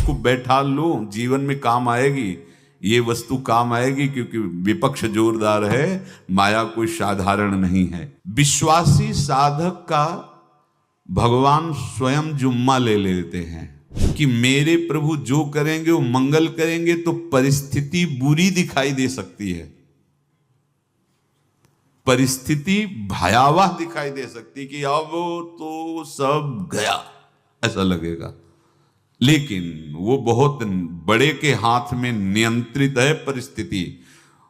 इसको बैठा लो, जीवन में काम आएगी, ये वस्तु काम आएगी, क्योंकि विपक्ष जोरदार है, माया कोई साधारण नहीं है। विश्वासी साधक का भगवान स्वयं जुम्मा ले लेते हैं कि मेरे प्रभु जो करेंगे वो मंगल करेंगे। तो परिस्थिति बुरी दिखाई दे सकती है, परिस्थिति भयावह दिखाई दे सकती कि अब तो सब गया, ऐसा लगेगा, लेकिन वो बहुत बड़े के हाथ में नियंत्रित है परिस्थिति।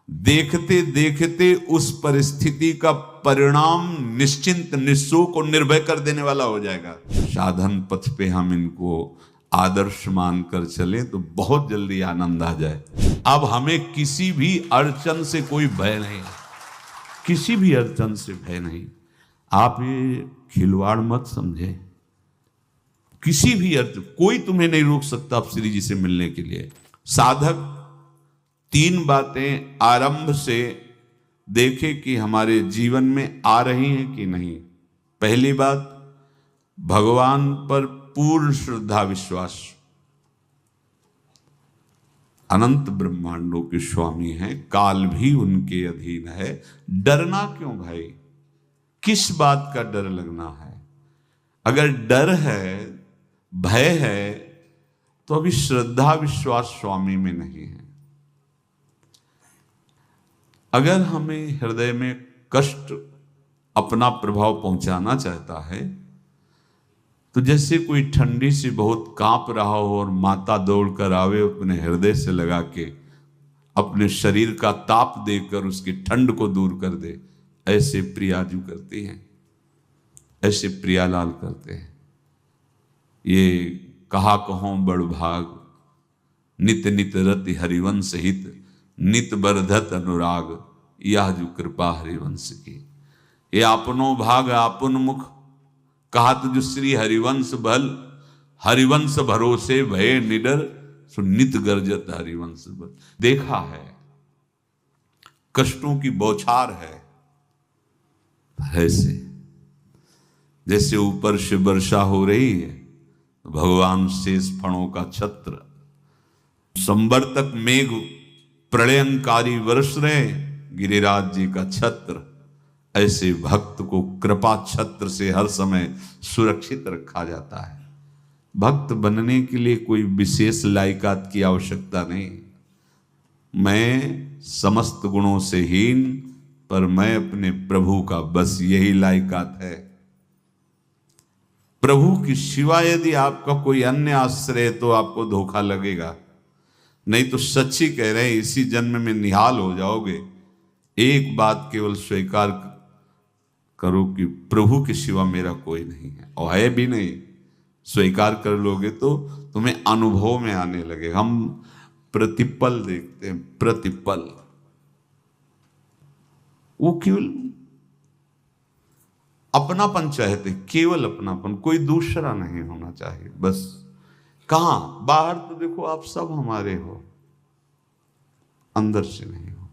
देखते देखते उस परिस्थिति का परिणाम निश्चिंत, निःशोक और निर्भय कर देने वाला हो जाएगा। साधन पथ पे हम इनको आदर्श मानकर चले तो बहुत जल्दी आनंद आ जाए। अब हमें किसी भी अड़चन से कोई भय नहीं, किसी भी अड़चन से भय नहीं। आप ये खिलवाड़ मत समझे, किसी भी अर्थ कोई तुम्हें नहीं रोक सकता आप श्री जी से मिलने के लिए। साधक 3 बातें आरंभ से देखे कि हमारे जीवन में आ रही हैं कि नहीं। पहली बात, भगवान पर पूर्ण श्रद्धा विश्वास। अनंत ब्रह्मांडों के स्वामी हैं, काल भी उनके अधीन है। डरना क्यों भाई, किस बात का डर लगना है? अगर डर है, भय है, तो अभी श्रद्धा विश्वास स्वामी में नहीं है। अगर हमें हृदय में कष्ट अपना प्रभाव पहुंचाना चाहता है, तो जैसे कोई ठंडी से बहुत कांप रहा हो और माता दौड़कर आवे, अपने हृदय से लगा के अपने शरीर का ताप देकर उसकी ठंड को दूर कर दे, ऐसे प्रियाजू करती हैं, ऐसे प्रियालाल करते हैं। ये कहा कहो बड़ भाग, नित नित रति हरिवंश हित, नित बरधत अनुराग, यह जो कृपा हरिवंश की। ये आपनो भाग आपन मुख, कहत जो श्री हरिवंश बल, हरिवंश भरोसे भय निडर, सो नित गर्जत हरिवंश बल। देखा है, कष्टों की बौछार है, ऐसे जैसे ऊपर से वर्षा हो रही है, भगवान शेष फणों का छत्र, संवर्तक मेघ प्रलयंकारी वर्ष रहे, गिरिराज जी का छत्र। ऐसे भक्त को कृपा छत्र से हर समय सुरक्षित रखा जाता है। भक्त बनने के लिए कोई विशेष लायकात की आवश्यकता नहीं। मैं समस्त गुणों से हीन, पर मैं अपने प्रभु का, बस यही लायकात है। प्रभु की सिवा यदि आपका कोई अन्य आश्रय है तो आपको धोखा लगेगा, नहीं तो सच्ची कह रहे हैं इसी जन्म में निहाल हो जाओगे। एक बात केवल स्वीकार करो कि प्रभु के सिवा मेरा कोई नहीं है, और है भी नहीं। स्वीकार कर लोगे तो तुम्हें अनुभव में आने लगे। हम प्रतिपल देखते हैं, प्रतिपल, वो केवल अपनापन चाहते, केवल अपनापन, कोई दूसरा नहीं होना चाहिए बस। कहां बाहर तो देखो आप सब हमारे हो, अंदर से नहीं हो।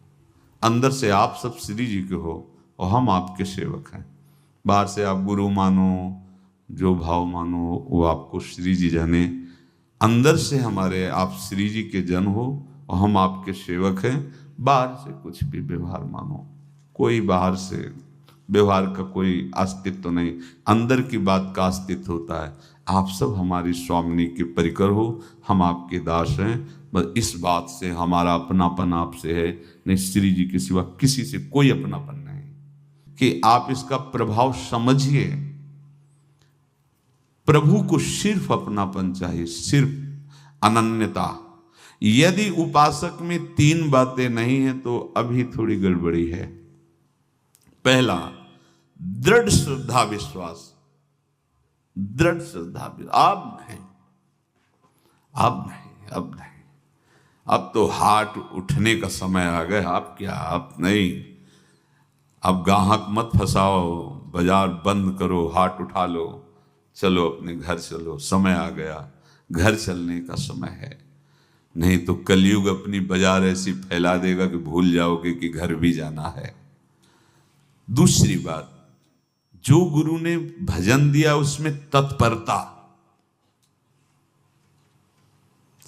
अंदर से आप सब श्री जी के हो और हम आपके सेवक हैं। बाहर से आप गुरु मानो, जो भाव मानो, वो आपको श्री जी जाने। अंदर से हमारे आप श्री जी के जन हो और हम आपके सेवक हैं। बाहर से कुछ भी व्यवहार मानो, कोई बाहर से व्यवहार का कोई अस्तित्व नहीं, अंदर की बात का अस्तित्व होता है। आप सब हमारी स्वामिनी के परिकर हो, हम आपके दास हैं। बस इस बात से हमारा अपनापन आपसे है, नहीं श्री जी के सिवा किसी से कोई अपनापन नहीं। कि आप इसका प्रभाव समझिए। प्रभु को सिर्फ अपनापन चाहिए, सिर्फ अनन्यता। यदि उपासक में 3 बातें नहीं है तो अभी थोड़ी गड़बड़ी है। पहला, दृढ़ श्रद्धा विश्वास। दृढ़ श्रद्धा, अब नहीं, अब नहीं, अब नहीं, अब तो हाथ उठने का समय आ गया। अब क्या, अब नहीं, अब गाहक मत फंसाओ, बाजार बंद करो, हाथ उठा लो, चलो अपने घर चलो, समय आ गया, घर चलने का समय है। नहीं तो कलयुग अपनी बाजार ऐसी फैला देगा कि भूल जाओगे कि घर भी जाना है। दूसरी बात, जो गुरु ने भजन दिया उसमें तत्परता।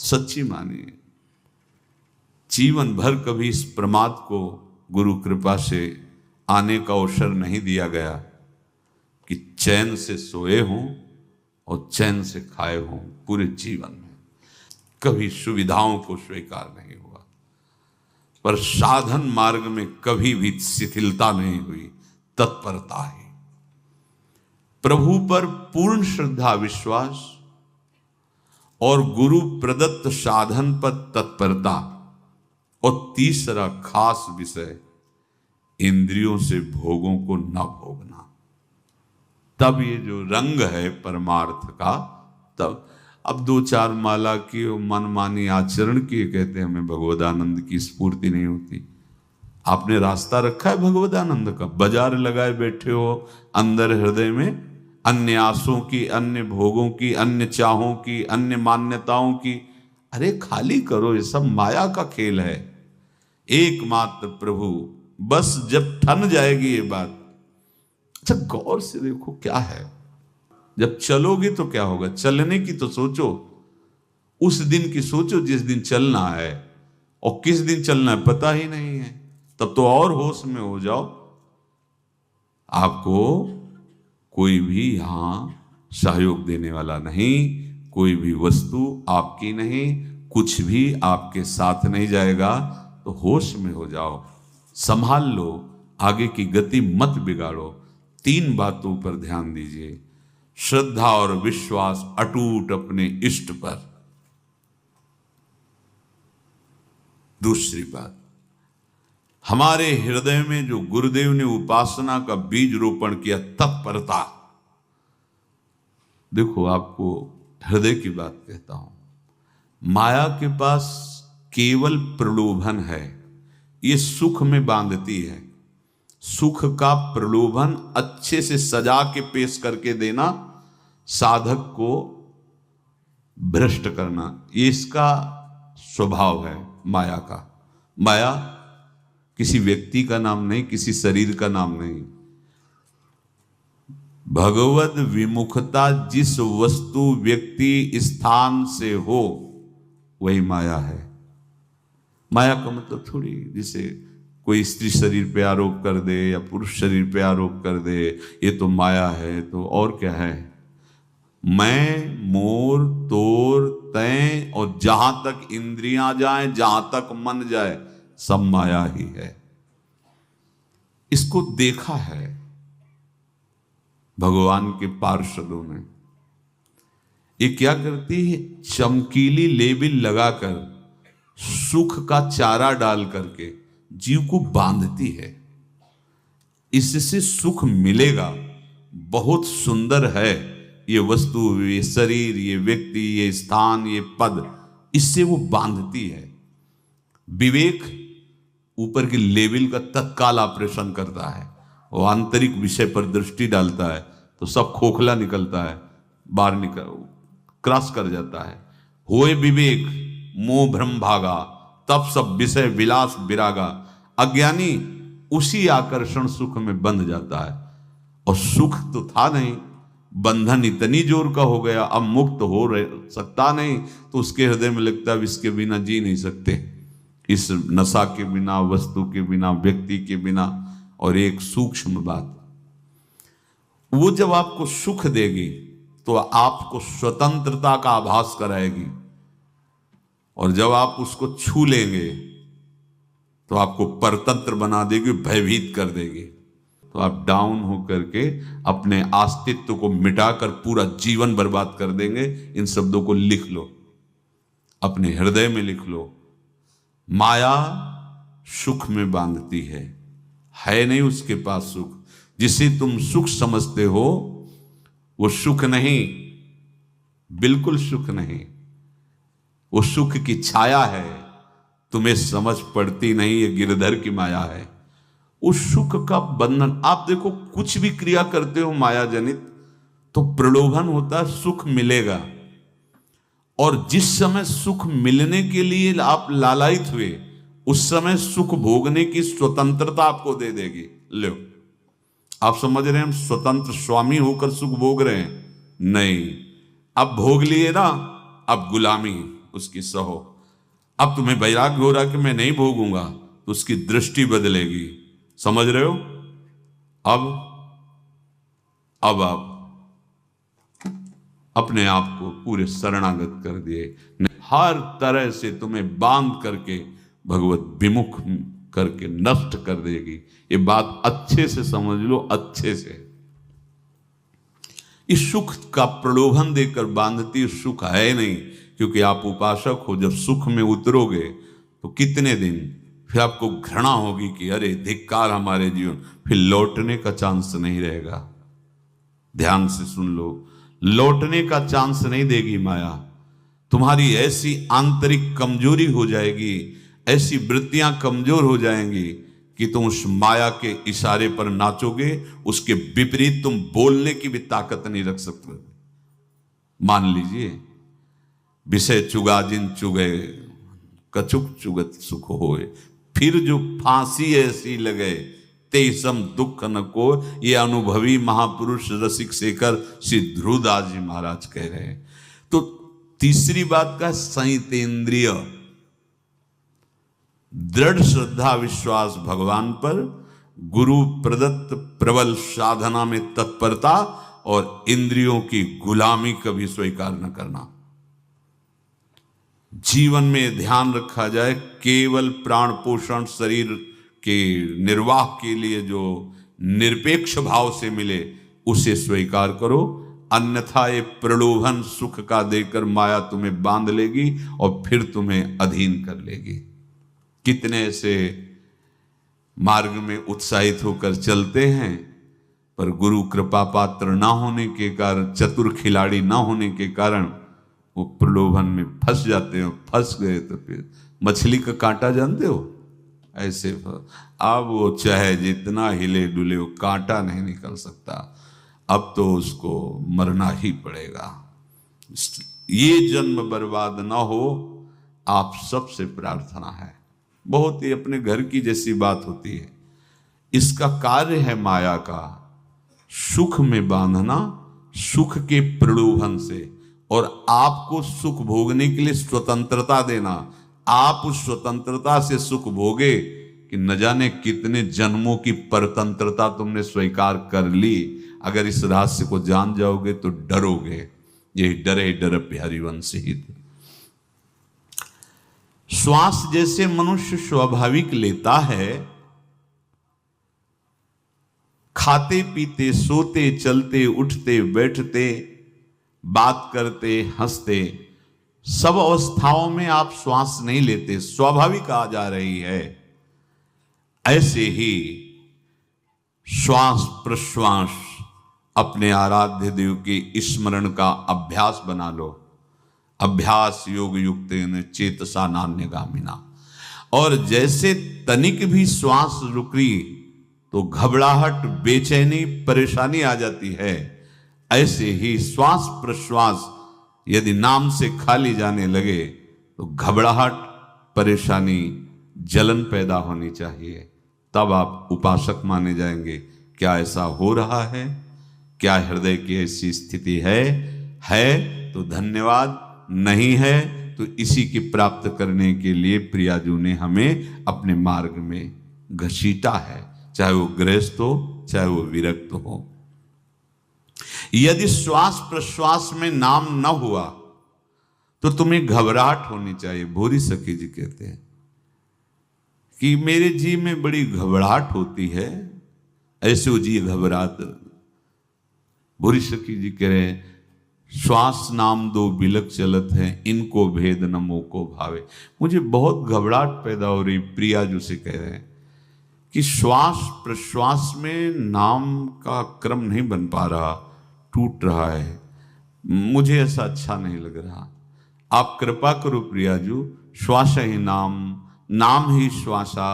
सच्ची मानिए। जीवन भर कभी इस प्रमाद को गुरु कृपा से आने का अवसर नहीं दिया गया कि चैन से सोए हों और चैन से खाए हों। पूरे जीवन में कभी सुविधाओं को स्वीकार नहीं हुआ, पर साधन मार्ग में कभी भी शिथिलता नहीं हुई, तत्परता ही। प्रभु पर पूर्ण श्रद्धा विश्वास और गुरु प्रदत्त साधन पर तत्परता, और तीसरा खास विषय इंद्रियों से भोगों को न भोगना। तब ये जो रंग है परमार्थ का, तब अब 2-4 माला की मनमानी आचरण किए कहते हैं हमें भगवदानंद की स्फूर्ति नहीं होती। आपने रास्ता रखा है भगवदानंद का, बाजार लगाए बैठे हो अंदर हृदय में अन्य आसों की, अन्य भोगों की, अन्य चाहों की, अन्य मान्यताओं की। अरे खाली करो, ये सब माया का खेल है। एकमात्र प्रभु, बस जब ठन जाएगी ये बात। अच्छा गौर से देखो क्या है, जब चलोगे तो क्या होगा। चलने की तो सोचो, उस दिन की सोचो जिस दिन चलना है, और किस दिन चलना है पता ही नहीं है। तब तो और होश में हो जाओ। आपको कोई भी यहां सहयोग देने वाला नहीं, कोई भी वस्तु आपकी नहीं, कुछ भी आपके साथ नहीं जाएगा। तो होश में हो जाओ, संभाल लो, आगे की गति मत बिगाड़ो। 3 बातों पर ध्यान दीजिए। श्रद्धा और विश्वास अटूट अपने इष्ट पर। दूसरी बात, हमारे हृदय में जो गुरुदेव ने उपासना का बीज रोपण किया, तत्परता। देखो आपको हृदय की बात कहता हूं, माया के पास केवल प्रलोभन है, ये सुख में बांधती है। सुख का प्रलोभन अच्छे से सजा के पेश करके देना, साधक को भ्रष्ट करना, ये इसका स्वभाव है माया का। माया किसी व्यक्ति का नाम नहीं, किसी शरीर का नाम नहीं। भगवत विमुखता जिस वस्तु व्यक्ति स्थान से हो वही माया है। माया का मतलब थोड़ी जिसे कोई स्त्री शरीर पे आरोप कर दे या पुरुष शरीर पे आरोप कर दे, ये तो माया है। तो और क्या है? मैं, मोर, तोर, तय और जहां तक इंद्रियां जाएं, जहां तक मन जाए, सब माया ही है। इसको देखा है भगवान के पार्षदों ने। ये क्या करती है? चमकीली लेबिल लगाकर, सुख का चारा डाल करके जीव को बांधती है। इससे सुख मिलेगा, बहुत सुंदर है ये वस्तु, ये शरीर, ये व्यक्ति, ये स्थान, ये पद, इससे वो बांधती है। विवेक ऊपर के लेवल का तत्काल ऑपरेशन करता है, वो आंतरिक विषय पर दृष्टि डालता है तो सब खोखला निकलता है, बाहर निकल क्रॉस कर जाता है। होए विवेक मोह भ्रम भागा, तब सब विषय विलास विरागा। अज्ञानी उसी आकर्षण सुख में बंध जाता है, और सुख तो था नहीं, बंधन इतनी जोर का हो गया, अब मुक्त हो सकता नहीं, तो उसके हृदय में लगता है इसके बिना जी नहीं सकते, इस नशा के बिना, वस्तु के बिना, व्यक्ति के बिना। और एक सूक्ष्म बात, वो जब आपको सुख देगी तो आपको स्वतंत्रता का आभास कराएगी, और जब आप उसको छू लेंगे तो आपको परतंत्र बना देगी, भयभीत कर देगी। तो आप डाउन होकर के अपने अस्तित्व को मिटाकर पूरा जीवन बर्बाद कर देंगे। इन शब्दों को लिख लो, अपने हृदय में लिख लो। माया सुख में बांधती है नहीं उसके पास सुख। जिसे तुम सुख समझते हो वो सुख नहीं, बिल्कुल सुख नहीं, वो सुख की छाया है, तुम्हें समझ पड़ती नहीं, ये गिरधर की माया है। उस सुख का बंधन, आप देखो कुछ भी क्रिया करते हो माया जनित तो प्रलोभन होता है, सुख मिलेगा। और जिस समय सुख मिलने के लिए आप लालायित हुए, उस समय सुख भोगने की स्वतंत्रता आपको दे देगी। लो, आप समझ रहे हैं हम स्वतंत्र स्वामी होकर सुख भोग रहे हैं? नहीं, अब भोग लिए ना, अब गुलामी, उसकी सहो। अब तुम्हें वैराग्य हो रहा कि मैं नहीं भोगूंगा, तो उसकी दृष्टि बदलेगी। समझ रहे हो? अब आप अपने आप को पूरे शरणागत कर दिए, हर तरह से तुम्हें बांध करके भगवत विमुख करके नष्ट कर देगी। ये बात अच्छे से समझ लो, अच्छे से। इस सुख का प्रलोभन देकर बांधती सुख है नहीं, क्योंकि आप उपासक हो। जब सुख में उतरोगे तो कितने दिन फिर आपको घृणा होगी कि अरे धिक्कार हमारे जीवन, फिर लौटने का चांस नहीं रहेगा। ध्यान से सुन लो, लौटने का चांस नहीं देगी माया। तुम्हारी ऐसी आंतरिक कमजोरी हो जाएगी, ऐसी वृत्तियां कमजोर हो जाएंगी कि तुम उस माया के इशारे पर नाचोगे, उसके विपरीत तुम बोलने की भी ताकत नहीं रख सकते। मान लीजिए, विषय चुगा जिन चुगे, कछुक चुगत सुख होए, फिर जो फांसी ऐसी लगे तेसम दुख न को। ये अनुभवी महापुरुष रसिक शेखर श्री ध्रुवदास जी महाराज कह रहे हैं। तो तीसरी बात का संयतेंद्रिय, दृढ़ श्रद्धा विश्वास भगवान पर, गुरु प्रदत्त प्रबल साधना में तत्परता, और इंद्रियों की गुलामी कभी स्वीकार न करना। जीवन में ध्यान रखा जाए, केवल प्राण पोषण शरीर के निर्वाह के लिए जो निरपेक्ष भाव से मिले उसे स्वीकार करो, अन्यथा ये प्रलोभन सुख का देकर माया तुम्हें बांध लेगी और फिर तुम्हें अधीन कर लेगी। कितने ऐसे मार्ग में उत्साहित होकर चलते हैं, पर गुरु कृपा पात्र ना होने के कारण, चतुर खिलाड़ी ना होने के कारण वो प्रलोभन में फंस जाते हैं। फंस गए तो फिर मछली का कांटा जानते हो, ऐसे अब वो चाहे जितना हिले डुले वो कांटा नहीं निकल सकता, अब तो उसको मरना ही पड़ेगा। ये जन्म बर्बाद ना हो, आप सबसे प्रार्थना है। बहुत ही अपने घर की जैसी बात होती है। इसका कार्य है माया का सुख में बांधना, सुख के प्रलोभन से, और आपको सुख भोगने के लिए स्वतंत्रता देना। आप उस स्वतंत्रता से सुख भोगे कि न जाने कितने जन्मों की परतंत्रता तुमने स्वीकार कर ली। अगर इस रहस्य को जान जाओगे तो डरोगे। यही डरे डर हरिवंश हित। श्वास जैसे मनुष्य स्वाभाविक लेता है, खाते पीते सोते चलते उठते बैठते बात करते हंसते, सब अवस्थाओं में आप श्वास नहीं लेते, स्वाभाविक आ जा रही है। ऐसे ही श्वास प्रश्वास अपने आराध्य देव के स्मरण का अभ्यास बना लो। अभ्यास योग युक्तेन चेतसा नान्यगामिना। और जैसे तनिक भी श्वास रुकी तो घबराहट, बेचैनी, परेशानी आ जाती है, ऐसे ही श्वास प्रश्वास यदि नाम से खाली जाने लगे तो घबराहट, परेशानी, जलन पैदा होनी चाहिए। तब आप उपासक माने जाएंगे। क्या ऐसा हो रहा है? क्या हृदय की ऐसी स्थिति है तो धन्यवाद, नहीं है तो इसी की प्राप्त करने के लिए प्रियाजू ने हमें अपने मार्ग में घसीटा है, चाहे वो गृहस्थ हो चाहे वो विरक्त हो। यदि श्वास प्रश्वास में नाम न हुआ तो तुम्हें घबराहट होनी चाहिए। भूरी सखी जी कहते हैं कि मेरे जी में बड़ी घबराहट होती है, ऐसे वो जी घबरात। भूरी सखी जी कह रहे हैं, श्वास नाम दो बिलक चलत है, इनको भेद न मोको भावे। मुझे बहुत घबराहट पैदा हो रही। प्रिया जो से कह रहे हैं कि श्वास प्रश्वास में नाम का क्रम नहीं बन पा रहा, टूट रहा है, मुझे ऐसा अच्छा नहीं लग रहा। आप कृपा करो प्रियाजू, श्वास ही नाम, नाम ही श्वासा,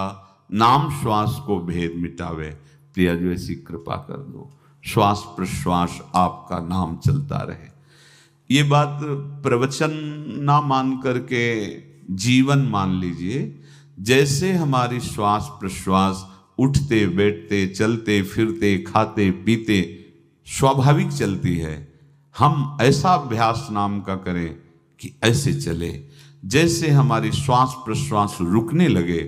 नाम श्वास को भेद मिटावे। प्रियाजू ऐसी कृपा कर दो, श्वास प्रश्वास आपका नाम चलता रहे। ये बात प्रवचन ना मान करके जीवन मान लीजिए। जैसे हमारी श्वास प्रश्वास उठते बैठते चलते फिरते खाते पीते स्वाभाविक चलती है, हम ऐसा अभ्यास नाम का करें कि ऐसे चले। जैसे हमारी श्वास प्रश्वास रुकने लगे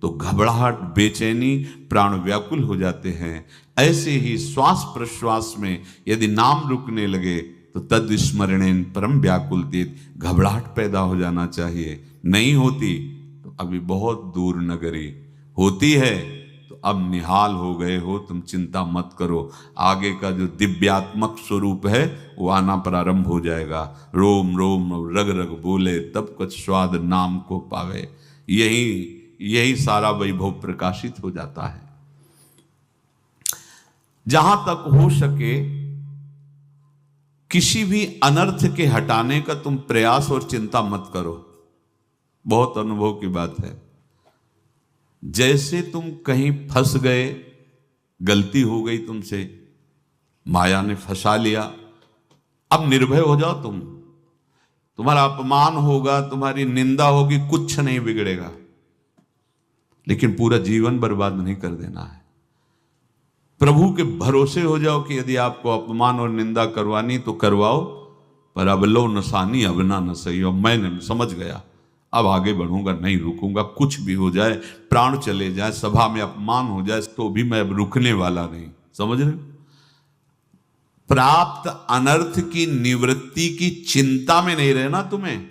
तो घबराहट, बेचैनी, प्राण व्याकुल हो जाते हैं, ऐसे ही श्वास प्रश्वास में यदि नाम रुकने लगे तो तद स्मरणेन परम व्याकुलतीत, घबराहट पैदा हो जाना चाहिए। नहीं होती तो अभी बहुत दूर नगरी, होती है तो अब निहाल हो गए हो, तुम चिंता मत करो। आगे का जो दिव्यात्मक स्वरूप है वो आना प्रारंभ हो जाएगा। रोम रोम रग रग बोले तब कुछ स्वाद नाम को पावे। यही सारा वैभव प्रकाशित हो जाता है। जहां तक हो सके किसी भी अनर्थ के हटाने का तुम प्रयास और चिंता मत करो। बहुत अनुभव की बात है। जैसे तुम कहीं फंस गए, गलती हो गई तुमसे, माया ने फंसा लिया, अब निर्भय हो जाओ। तुम्हारा अपमान होगा, तुम्हारी निंदा होगी, कुछ नहीं बिगड़ेगा, लेकिन पूरा जीवन बर्बाद नहीं कर देना है। प्रभु के भरोसे हो जाओ कि यदि आपको अपमान और निंदा करवानी तो करवाओ, पर अब लो नसानी अब ना न सही। और मैंने समझ गया, अब आगे बढ़ूंगा, नहीं रुकूंगा। कुछ भी हो जाए, प्राण चले जाए, सभा में अपमान हो जाए, तो भी मैं अब रुकने वाला नहीं। समझ रहे? प्राप्त अनर्थ की निवृत्ति की चिंता में नहीं रहना तुम्हें।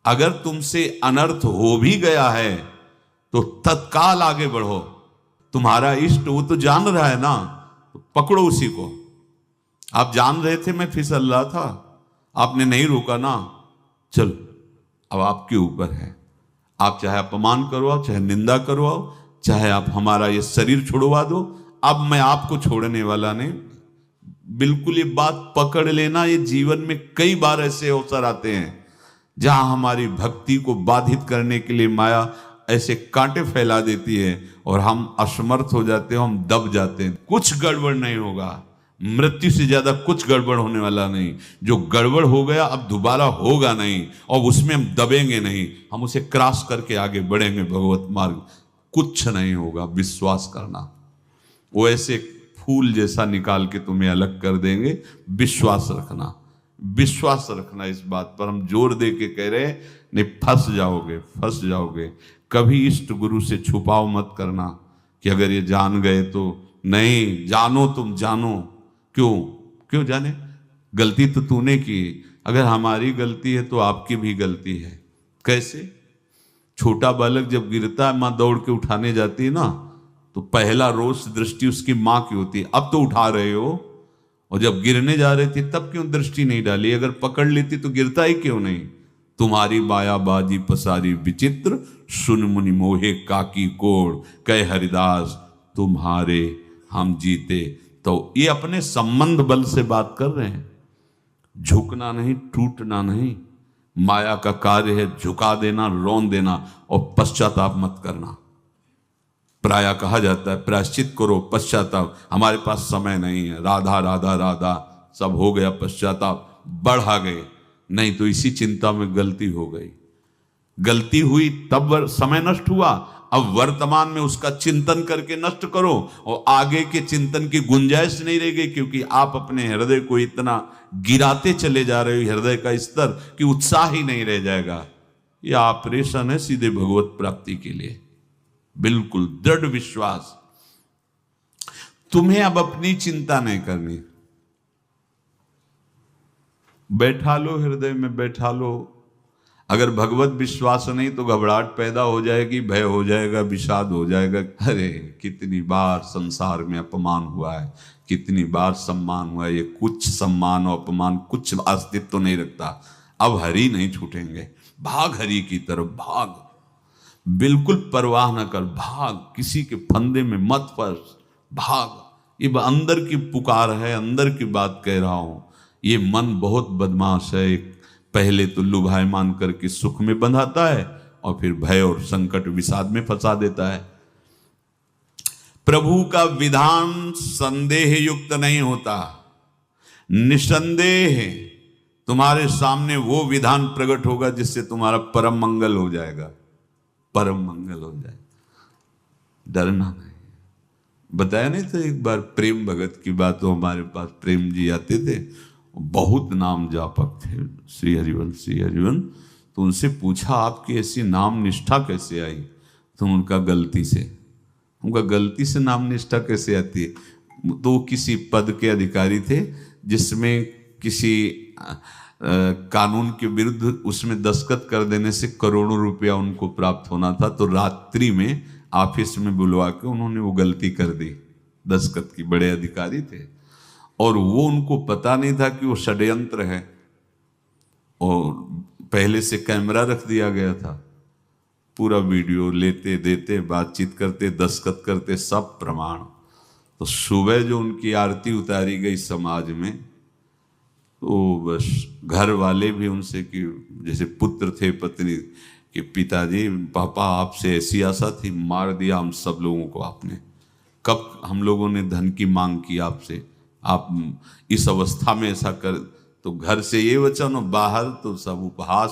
अगर तुमसे अनर्थ हो भी गया है तो तत्काल आगे बढ़ो। तुम्हारा इष्ट वो तो जान रहा है ना, तो पकड़ो उसी को। आप जान रहे थे मैं फिसल रहा था, आपने नहीं रोका ना, चलो अब आपके ऊपर है। आप चाहे अपमान करवाओ, चाहे निंदा करवाओ, चाहे आप हमारा ये शरीर छुड़वा दो, अब मैं आपको छोड़ने वाला नहीं। बिल्कुल ये बात पकड़ लेना। ये जीवन में कई बार ऐसे अवसर आते हैं जहां हमारी भक्ति को बाधित करने के लिए माया ऐसे कांटे फैला देती है और हम असमर्थ हो जाते हैं, हम दब जाते हैं। कुछ गड़बड़ नहीं होगा, मृत्यु से ज्यादा कुछ गड़बड़ होने वाला नहीं। जो गड़बड़ हो गया अब दोबारा होगा नहीं, और उसमें हम दबेंगे नहीं, हम उसे क्रॉस करके आगे बढ़ेंगे भगवत मार्ग। कुछ नहीं होगा, विश्वास करना। वो ऐसे फूल जैसा निकाल के तुम्हें अलग कर देंगे। विश्वास रखना, विश्वास रखना। इस बात पर हम जोर दे के कह रहे हैं, नहीं फंस जाओगे, फंस जाओगे। कभी इष्ट गुरु से छुपाओ मत करना कि अगर ये जान गए तो। नहीं, जानो, तुम जानो। क्यों जाने? गलती तो तूने की। अगर हमारी गलती है तो आपकी भी गलती है। कैसे? छोटा बालक जब गिरता है, माँ दौड़ के उठाने जाती है ना, तो पहला रोष दृष्टि उसकी माँ की होती है। अब तो उठा रहे हो, और जब गिरने जा रहे थे तब क्यों दृष्टि नहीं डाली? अगर पकड़ लेती तो गिरता ही क्यों नहीं? तुम्हारी मायाबाजी पसारी विचित्र, सुन मुनि मोहे काकी कोड़, कह हरिदास तुम्हारे हम जीते। तो ये अपने संबंध बल से बात कर रहे हैं। झुकना नहीं, टूटना नहीं। माया का कार्य है झुका देना, रौन देना, और पश्चाताप मत करना। प्राय कहा जाता है प्रायश्चित करो, पश्चाताप। हमारे पास समय नहीं है। राधा राधा राधा सब हो गया, पश्चाताप बढ़ा गए। नहीं तो इसी चिंता में गलती हो गई, गलती हुई तब समय नष्ट हुआ। अब वर्तमान में उसका चिंतन करके नष्ट करो, और आगे के चिंतन की गुंजाइश नहीं रह गई, क्योंकि आप अपने हृदय को इतना गिराते चले जा रहे हो, हृदय का स्तर, कि उत्साह ही नहीं रह जाएगा। यह ऑपरेशन है सीधे भगवत प्राप्ति के लिए। बिल्कुल दृढ़ विश्वास। तुम्हें अब अपनी चिंता नहीं करनी। बैठा लो, हृदय में बैठा लो। अगर भगवत विश्वास नहीं तो घबराहट पैदा हो जाएगी, भय हो जाएगा, विषाद हो जाएगा। अरे कितनी बार संसार में अपमान हुआ है, कितनी बार सम्मान हुआ है। ये कुछ सम्मान और अपमान कुछ अस्तित्व तो नहीं रखता। अब हरि नहीं छूटेंगे। भाग हरि की तरफ, भाग। बिल्कुल परवाह न कर, भाग। किसी के फंदे में मत फंस, भाग। ये अंदर की पुकार है, अंदर की बात कह रहा हूं। ये मन बहुत बदमाश है। पहले तो लुभायमान करके सुख में बंधाता है, और फिर भय और संकट विषाद में फंसा देता है। प्रभु का विधान संदेह युक्त नहीं होता। निसंदेह तुम्हारे सामने वो विधान प्रकट होगा जिससे तुम्हारा परम मंगल हो जाएगा, परम मंगल हो जाएगा। डरना नहीं। बताया नहीं था एक बार प्रेम भगत की बात। तो हमारे पास प्रेम जी आते थे, बहुत नाम जापक थे, श्री हरिवन श्री हरिवन। तो उनसे पूछा आपकी ऐसी नाम निष्ठा कैसे आई? तो उनका गलती से। उनका गलती से नाम निष्ठा कैसे आती है? तो वो किसी पद के अधिकारी थे जिसमें किसी कानून के विरुद्ध उसमें दस्तखत कर देने से करोड़ों रुपया उनको प्राप्त होना था। तो रात्रि में ऑफिस में बुलवा के उन्होंने वो गलती कर दी दस्तखत की। बड़े अधिकारी थे और वो उनको पता नहीं था कि वो षड्यंत्र है, और पहले से कैमरा रख दिया गया था। पूरा वीडियो लेते देते, बातचीत करते, दस्तखत करते, सब प्रमाण। तो सुबह जो उनकी आरती उतारी गई समाज में, तो बस घर वाले भी उनसे कि जैसे पुत्र थे पत्नी कि पिताजी पापा आपसे ऐसी आशा थी, मार दिया हम सब लोगों को आपने। कब हम लोगों ने धन की मांग की आपसे, आप इस अवस्था में ऐसा कर। तो घर से ये वचन और बाहर तो सब उपहास